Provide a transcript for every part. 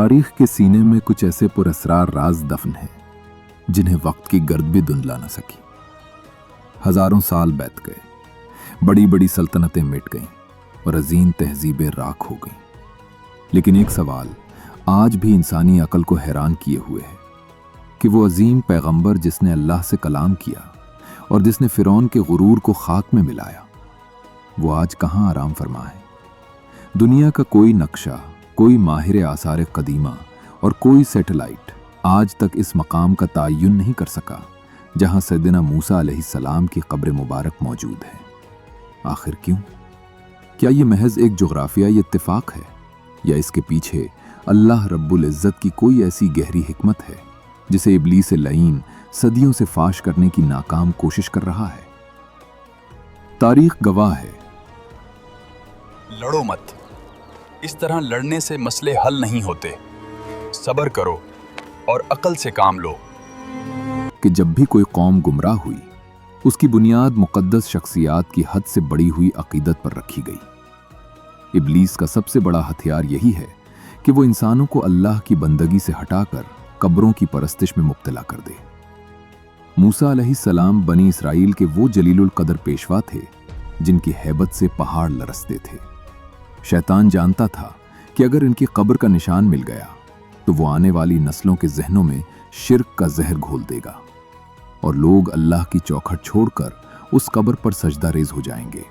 تاریخ کے سینے میں کچھ ایسے پراسرار راز دفن ہیں جنہیں وقت کی گرد بھی دھندلا نہ سکی۔ ہزاروں سال بیت گئے، بڑی بڑی سلطنتیں مٹ گئیں اور عظیم تہذیبیں راکھ ہو گئیں، لیکن ایک سوال آج بھی انسانی عقل کو حیران کیے ہوئے ہے کہ وہ عظیم پیغمبر جس نے اللہ سے کلام کیا اور جس نے فرعون کے غرور کو خاک میں ملایا، وہ آج کہاں آرام فرما ہے؟ دنیا کا کوئی نقشہ، کوئی ماہر آثار قدیمہ اور کوئی سیٹلائٹ آج تک اس مقام کا تعین نہیں کر سکا جہاں سیدنا موسیٰ علیہ السلام کی قبر مبارک موجود ہے۔ آخر کیوں؟ کیا یہ محض ایک جغرافیائی اتفاق ہے یا اس کے پیچھے اللہ رب العزت کی کوئی ایسی گہری حکمت ہے جسے ابلیس لعین صدیوں سے فاش کرنے کی ناکام کوشش کر رہا ہے؟ تاریخ گواہ ہے۔ لڑو مت، اس طرح لڑنے سے مسئلے حل نہیں ہوتے۔ صبر کرو اور عقل سے کام لو۔ کہ جب بھی کوئی قوم گمراہ ہوئی، اس کی بنیاد مقدس شخصیات کی حد سے بڑی ہوئی عقیدت پر رکھی گئی۔ ابلیس کا سب سے بڑا ہتھیار یہی ہے کہ وہ انسانوں کو اللہ کی بندگی سے ہٹا کر قبروں کی پرستش میں مبتلا کر دے۔ موسیٰ علیہ السلام بنی اسرائیل کے وہ جلیل القدر پیشوا تھے جن کی ہیبت سے پہاڑ لرزتے تھے۔ شیطان جانتا تھا کہ اگر ان کی قبر کا نشان مل گیا تو وہ آنے والی نسلوں کے ذہنوں میں شرک کا زہر گھول دے گا اور لوگ اللہ کی چوکھٹ چھوڑ کر اس قبر پر سجدہ ریز ہو جائیں گے۔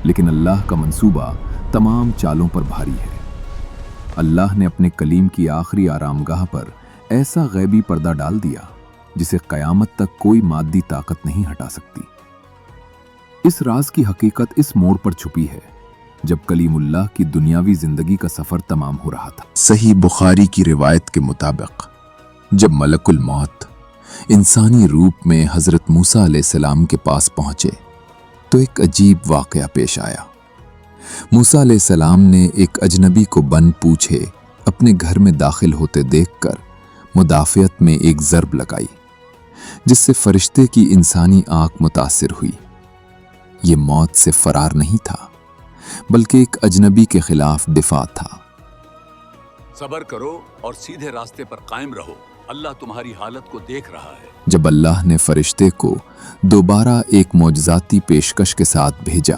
لیکن اللہ کا منصوبہ تمام چالوں پر بھاری ہے۔ اللہ نے اپنے کلیم کی آخری آرامگاہ پر ایسا غیبی پردہ ڈال دیا جسے قیامت تک کوئی مادی طاقت نہیں ہٹا سکتی۔ اس راز کی حقیقت اس موڑ پر چھپی ہے جب کلیم اللہ کی دنیاوی زندگی کا سفر تمام ہو رہا تھا۔ صحیح بخاری کی روایت کے مطابق جب ملک الموت انسانی روپ میں حضرت موسیٰ علیہ السلام کے پاس پہنچے تو ایک عجیب واقعہ پیش آیا۔ موسیٰ علیہ السلام نے ایک اجنبی کو بن پوچھے اپنے گھر میں داخل ہوتے دیکھ کر مدافعت میں ایک ضرب لگائی، جس سے فرشتے کی انسانی آنکھ متاثر ہوئی۔ یہ موت سے فرار نہیں تھا بلکہ ایک اجنبی کے خلاف دفاع تھا۔ صبر کرو اور سیدھے راستے پر قائم رہو، اللہ تمہاری حالت کو دیکھ رہا ہے۔ جب اللہ نے فرشتے کو دوبارہ ایک معجزاتی پیشکش کے ساتھ بھیجا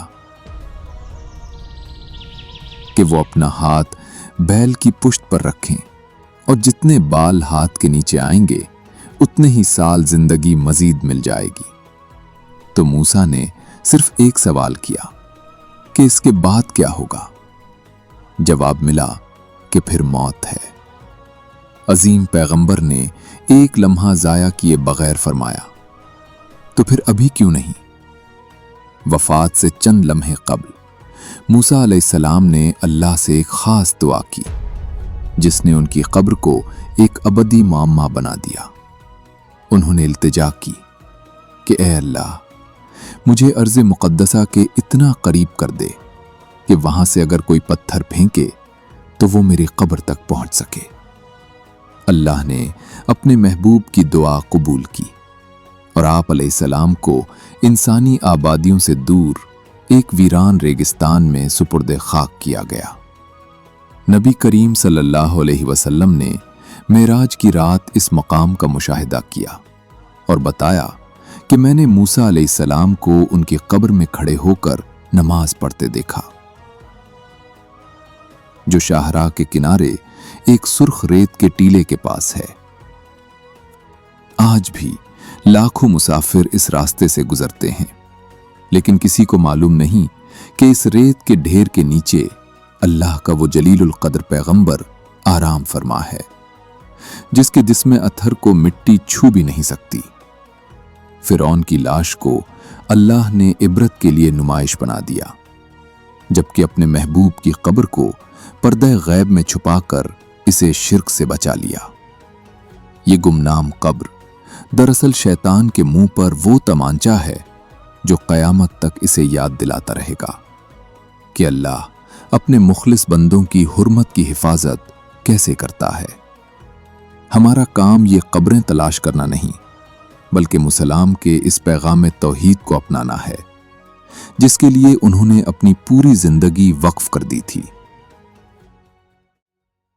کہ وہ اپنا ہاتھ بیل کی پشت پر رکھیں اور جتنے بال ہاتھ کے نیچے آئیں گے اتنے ہی سال زندگی مزید مل جائے گی، تو موسیٰ نے صرف ایک سوال کیا کہ اس کے بعد کیا ہوگا؟ جواب ملا کہ پھر موت ہے۔ عظیم پیغمبر نے ایک لمحہ ضائع کیے بغیر فرمایا، تو پھر ابھی کیوں نہیں؟ وفات سے چند لمحے قبل موسیٰ علیہ السلام نے اللہ سے ایک خاص دعا کی جس نے ان کی قبر کو ایک ابدی معمہ بنا دیا۔ انہوں نے التجا کی کہ اے اللہ، مجھے ارض مقدسہ کے اتنا قریب کر دے کہ وہاں سے اگر کوئی پتھر پھینکے تو وہ میری قبر تک پہنچ سکے۔ اللہ نے اپنے محبوب کی دعا قبول کی اور آپ علیہ السلام کو انسانی آبادیوں سے دور ایک ویران ریگستان میں سپرد خاک کیا گیا۔ نبی کریم صلی اللہ علیہ وسلم نے معراج کی رات اس مقام کا مشاہدہ کیا اور بتایا کہ میں نے موسیٰ علیہ السلام کو ان کی قبر میں کھڑے ہو کر نماز پڑھتے دیکھا، جو شاہراہ کے کنارے ایک سرخ ریت کے ٹیلے کے پاس ہے۔ آج بھی لاکھوں مسافر اس راستے سے گزرتے ہیں، لیکن کسی کو معلوم نہیں کہ اس ریت کے ڈھیر کے نیچے اللہ کا وہ جلیل القدر پیغمبر آرام فرما ہے، جس کے جسم اطہر کو مٹی چھو بھی نہیں سکتی۔ فرعون کی لاش کو اللہ نے عبرت کے لیے نمائش بنا دیا، جبکہ اپنے محبوب کی قبر کو پردہ غیب میں چھپا کر اسے شرک سے بچا لیا۔ یہ گمنام قبر دراصل شیطان کے منہ پر وہ تمانچہ ہے جو قیامت تک اسے یاد دلاتا رہے گا کہ اللہ اپنے مخلص بندوں کی حرمت کی حفاظت کیسے کرتا ہے۔ ہمارا کام یہ قبریں تلاش کرنا نہیں بلکہ مسلم کے اس پیغام توحید کو اپنانا ہے جس کے لیے انہوں نے اپنی پوری زندگی وقف کر دی تھی۔